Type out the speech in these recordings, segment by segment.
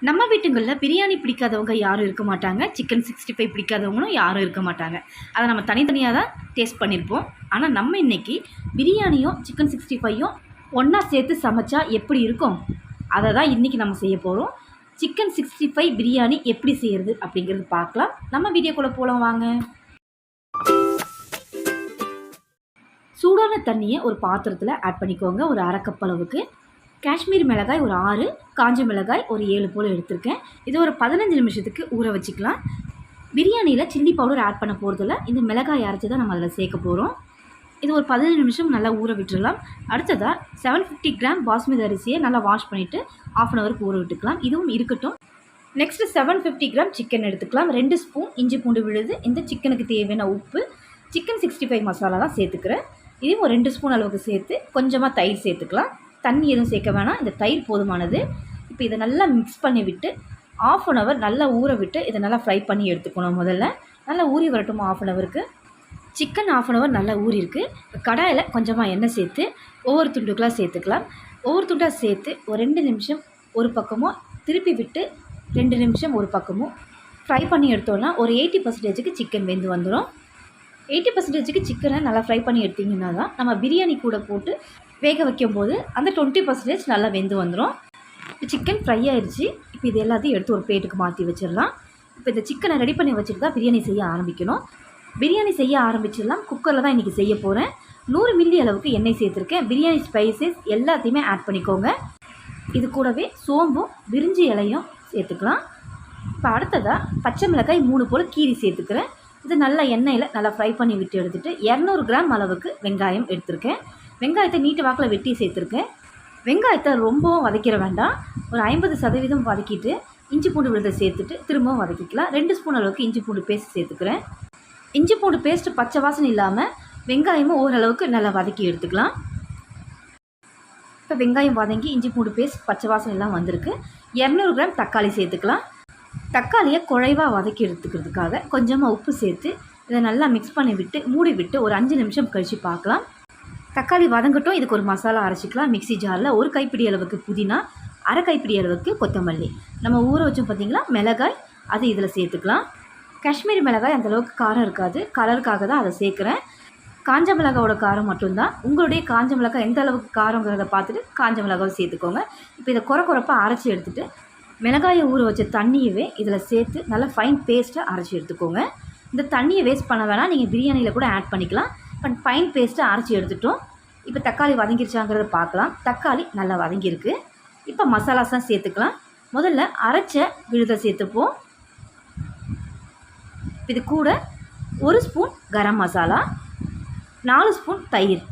நம்ம வீட்டுங்களில் பிரியாணி பிடிக்காதவங்க யாரும் இருக்க மாட்டாங்க. சிக்கன் 65 பிடிக்காதவங்களும் யாரும் இருக்க மாட்டாங்க. அதை நம்ம தனித்தனியாக தான் டேஸ்ட் பண்ணியிருப்போம். ஆனால் நம்ம இன்றைக்கி பிரியாணியும் சிக்கன் 65யும் ஒன்றா சேர்த்து சமைச்சா எப்படி இருக்கும், அதை தான் இன்றைக்கி நம்ம செய்ய போகிறோம். சிக்கன் 65 பிரியாணி எப்படி செய்கிறது அப்படிங்கிறது பார்க்கலாம். நம்ம வீடியோக்குள்ளே போகலாம் வாங்க. சூடான தண்ணியை ஒரு பாத்திரத்தில் ஆட் பண்ணிக்கோங்க. ஒரு அரை கப் அளவுக்கு காஷ்மீர் மிளகாய் ஒரு 6, காஞ்ச மிளகாய் ஒரு 7 போல் எடுத்திருக்கேன். இது ஒரு 15 நிமிஷத்துக்கு ஊற வச்சுக்கலாம். பிரியாணியில் சில்லி பவுடர் ஆட் பண்ண போகிறதில்ல, இந்த மிளகாய் அரைச்சி தான் நம்ம அதில் சேர்க்க போகிறோம். இது ஒரு 15 நிமிஷம் நல்லா ஊற விட்டுடலாம். அடுத்ததாக 750 கிராம் பாஸ்மதி அரிசியை நல்லா வாஷ் பண்ணிவிட்டு ½ அன் ஹவருக்கு ஊற விட்டுக்கலாம். இதுவும் இருக்கட்டும். நெக்ஸ்ட்டு 750 கிராம் சிக்கன் எடுத்துக்கலாம். 2 ஸ்பூன் இஞ்சி பூண்டு விழுது. இந்த சிக்கனுக்கு தேவையான உப்பு, சிக்கன் 65 மசாலா தான் சேர்த்துக்கிறேன். இதுவும் ஒரு 2 ஸ்பூன் அளவுக்கு சேர்த்து கொஞ்சமாக தயிர் சேர்த்துக்கலாம். தண்ணி எதுவும் சேர்க்க வேணாம், இந்த தயிர் போதுமானது. இப்போ இதை நல்லா மிக்ஸ் பண்ணி விட்டு ½ அன் ஹவர் நல்லா ஊற விட்டு இதை நல்லா ஃப்ரை பண்ணி எடுத்துக்கணும். முதல்ல நல்லா ஊறி வரட்டும். ½ அன் ஹவருக்கு சிக்கன் ½ அன் ஹவர் நல்லா ஊறிருக்கு. கடாயில் கொஞ்சமாக எண்ணெய் சேர்த்து ஒவ்வொரு துண்டுக்களாக சேர்த்துக்கலாம். ஒவ்வொரு துண்டாக சேர்த்து ஒரு 2 நிமிஷம் ஒரு பக்கமும் திருப்பி விட்டு 2 நிமிஷம் ஒரு பக்கமும் ஃப்ரை பண்ணி எடுத்தோன்னா ஒரு 80% சிக்கன் வெந்து வந்துடும். 80% சிக்கனை நல்லா ஃப்ரை பண்ணி எடுத்திங்கன்னா தான் நம்ம பிரியாணி கூட போட்டு வேக வைக்கும்போது அந்த 20% நல்லா வெந்து வந்துடும். இப்போ சிக்கன் ஃப்ரை ஆயிடுச்சு. இப்போ இது எல்லாத்தையும் எடுத்து ஒரு பிளேட்டுக்கு மாற்றி வச்சிடலாம். இப்போ இந்த சிக்கனை ரெடி பண்ணி வச்சுட்டு தான் பிரியாணி செய்ய ஆரம்பிக்கணும். பிரியாணி செய்ய ஆரம்பிச்சிடலாம். குக்கரில் தான் இன்றைக்கி செய்ய போகிறேன். 100 மில்லி அளவுக்கு எண்ணெய் சேர்த்துருக்கேன். பிரியாணி ஸ்பைசஸ் எல்லாத்தையுமே ஆட் பண்ணிக்கோங்க. இது கூடவே சோம்பும் பிரிஞ்சி இலையும் சேர்த்துக்கலாம். இப்போ அடுத்ததாக பச்சை மிளகாய் 3 போல் கீரி சேர்த்துக்கிறேன். இது நல்லா எண்ணெயில் நல்லா ஃப்ரை பண்ணி விட்டு எடுத்துகிட்டு 200 கிராம் அளவுக்கு வெங்காயம் எடுத்திருக்கேன். வெங்காயத்தை நீட்டு வாக்கில் வெட்டி சேர்த்துருக்கேன். வெங்காயத்தை ரொம்பவும் வதக்கிட வேண்டாம். ஒரு 50% வதக்கிட்டு இஞ்சி பூண்டு விழுதை சேர்த்துட்டு திரும்பவும் வதக்கிக்கலாம். 2 ஸ்பூன் அளவுக்கு இஞ்சி பூண்டு பேஸ்ட் சேர்த்துக்கிறேன். இஞ்சி பூண்டு பேஸ்ட்டு பச்சை வாசனை இல்லாமல் வெங்காயமும் ஓரளவுக்கு நல்லா வதக்கி எடுத்துக்கலாம். இப்போ வெங்காயம் வதங்கி இஞ்சி பூண்டு பேஸ்ட் பச்சை வாசனை எல்லாம் வந்திருக்கு. 200 கிராம் தக்காளி சேர்த்துக்கலாம். தக்காளியை குழைவாக வதக்கி எடுத்துக்கிறதுக்காக கொஞ்சமாக உப்பு சேர்த்து இதை நல்லா மிக்ஸ் பண்ணி விட்டு மூடி விட்டு ஒரு 5 நிமிஷம் கழித்து பார்க்கலாம். தக்காளி வதங்கட்டும். இதுக்கு ஒரு மசாலா அரைச்சிக்கலாம். மிக்ஸி ஜாரில் ஒரு கைப்பிடி அளவுக்கு புதினா, அரை கைப்பிடி அளவுக்கு கொத்தமல்லி, நம்ம ஊற வச்சோம் பார்த்திங்களா மிளகாய், அது இதில் சேர்த்துக்கலாம். காஷ்மீரி மிளகாய் அந்தளவுக்கு காரம் இருக்காது, கலருக்காக தான் அதை சேர்க்குறேன். காஞ்ச மிளகாவோட காரம் மட்டும்தான். உங்களுடைய காஞ்ச மிளகாய் எந்த அளவுக்கு காரங்கிறத பார்த்துட்டு காஞ்ச மிளகாவை சேர்த்துக்கோங்க. இப்போ இதை குறைப்பாக அரைச்சி எடுத்துகிட்டு மிளகாயை ஊற வச்ச தண்ணியவே இதில் சேர்த்து நல்லா ஃபைன் பேஸ்ட்டாக அரைச்சி எடுத்துக்கோங்க. இந்த தண்ணியை வேஸ்ட் பண்ண வேணாம், நீங்கள் பிரியாணியில் கூட ஆட் பண்ணிக்கலாம். பட் ஃபைன் பேஸ்ட்டாக அரைச்சி எடுத்துட்டோம். இப்போ தக்காளி வதங்கிருச்சாங்கிறத பார்க்கலாம். தக்காளி நல்லா வதங்கியிருக்கு. இப்போ மசாலாஸ்லாம் சேர்த்துக்கலாம். முதல்ல அரைச்ச விழுதை சேர்த்துப்போம். இது கூட 1 ஸ்பூன் கரம் மசாலா, 4 ஸ்பூன் தயிர்,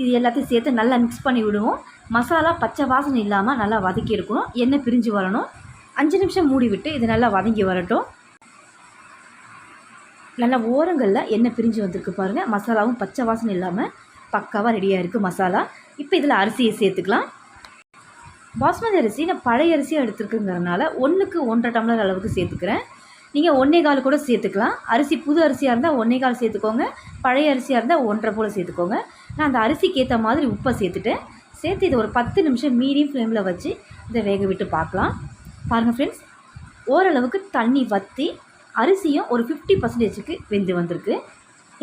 இது எல்லாத்தையும் சேர்த்து நல்லா மிக்ஸ் பண்ணி விடுவோம். மசாலா பச்சை வாசனை இல்லாமல் நல்லா வதக்கி எடுக்கணும். எண்ணெய் பிரிஞ்சு வரணும். 5 நிமிஷம் மூடி விட்டு இது நல்லா வதங்கி வரட்டும். நல்லா ஓரங்களில் எண்ணெய் பிரிஞ்சு வந்திருக்கு பாருங்கள். மசாலாவும் பச்சை வாசனை இல்லாமல் பக்காவாக ரெடியாக இருக்குது மசாலா. இப்போ இதில் அரிசியை சேர்த்துக்கலாம். பாஸ்மதி அரிசி நான் பழைய அரிசியாக எடுத்துருக்குங்கிறனால 1க்கு 1.5 டம்ளர் அளவுக்கு சேர்த்துக்கிறேன். நீங்கள் 1.25 கூட சேர்த்துக்கலாம். அரிசி புது அரிசியாக இருந்தால் 1.25 சேர்த்துக்கோங்க. பழைய அரிசியாக இருந்தால் 1.5 போல் சேர்த்துக்கோங்க. நான் அந்த அரிசிக்கு ஏற்ற மாதிரி உப்பை சேர்த்துட்டு இதை ஒரு 10 நிமிஷம் மீடியம் ஃப்ளேமில் வச்சு இதை வேக விட்டு பார்க்கலாம். பாருங்கள் ஃப்ரெண்ட்ஸ், ஓரளவுக்கு தண்ணி வற்றி அரிசியும் ஒரு 50%க்கு வெந்து வந்திருக்கு.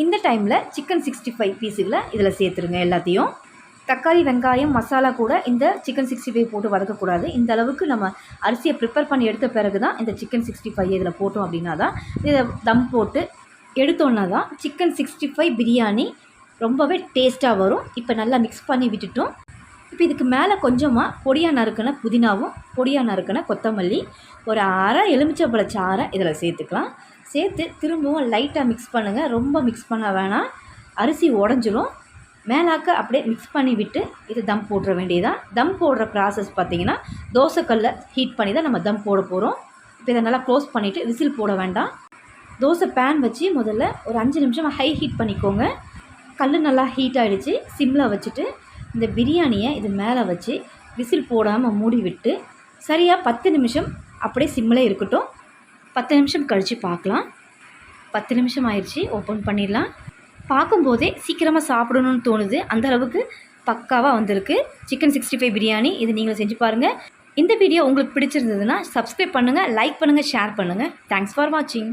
இந்த டைமில் சிக்கன் 65 பீஸுகளை இதில் சேர்த்துருங்க. எல்லாத்தையும் தக்காளி வெங்காயம் மசாலா கூட இந்த சிக்கன் 65 போட்டு வதக்கக்கூடாது. இந்த அளவுக்கு நம்ம அரிசியை ப்ரிப்பேர் பண்ணி எடுத்த பிறகு தான் இந்த சிக்கன் 65 இதில் போட்டோம் அப்படின்னா தான் இதை தம் போட்டு எடுத்தோன்னா தான் சிக்கன் 65 பிரியாணி ரொம்பவே டேஸ்ட்டாக வரும். இப்போ நல்லா மிக்ஸ் பண்ணி விட்டுட்டோம். இப்போ இதுக்கு மேலே கொஞ்சமாக பொடியாக நறுக்கின புதினாவும் பொடியாக நறுக்கின கொத்தமல்லி, ஒரு அரை எலுமிச்சம்பழ சாறை இதில் சேர்த்துக்கலாம். சேர்த்து திரும்பவும் லைட்டாக மிக்ஸ் பண்ணுங்கள். ரொம்ப மிக்ஸ் பண்ண வேணாம், அரிசி உடஞ்சிடும். மேலாக்க அப்படியே மிக்ஸ் பண்ணி விட்டு இது தம் போடுற வேண்டியதான். தம் போடுற ப்ராசஸ் பார்த்திங்கன்னா தோசைக்கல்லை ஹீட் பண்ணி தான் நம்ம தம் போட போகிறோம். இப்போ இதை நல்லா க்ளோஸ் பண்ணிவிட்டு விசில் போட வேண்டாம். தோசை பேன் வச்சு முதல்ல ஒரு 5 நிமிஷம் ஹை ஹீட் பண்ணிக்கோங்க. கல் நல்லா ஹீட் ஆகிடுச்சு. சிம்மில் வச்சுட்டு இந்த பிரியாணியை இது மேலே வச்சு விசில் போடாமல் மூடி விட்டு சரியாக 10 நிமிஷம் அப்படியே சிம்மில் இருக்கட்டும். 10 நிமிஷம் கழித்து பார்க்கலாம். 10 நிமிஷம் ஆயிடுச்சு. ஓப்பன் பண்ணிடலாம். பார்க்கும்போதே சீக்கிரமாக சாப்பிடணும்னு தோணுது. அந்த அளவுக்கு பக்காவாக வந்திருக்கு சிக்கன் 65 பிரியாணி. இது நீங்களும் செஞ்சு பாருங்கள். இந்த வீடியோ உங்களுக்கு பிடிச்சிருந்ததுன்னா சப்ஸ்கிரைப் பண்ணுங்கள், லைக் பண்ணுங்கள், ஷேர் பண்ணுங்கள். தேங்க்ஸ் ஃபார் வாட்சிங்.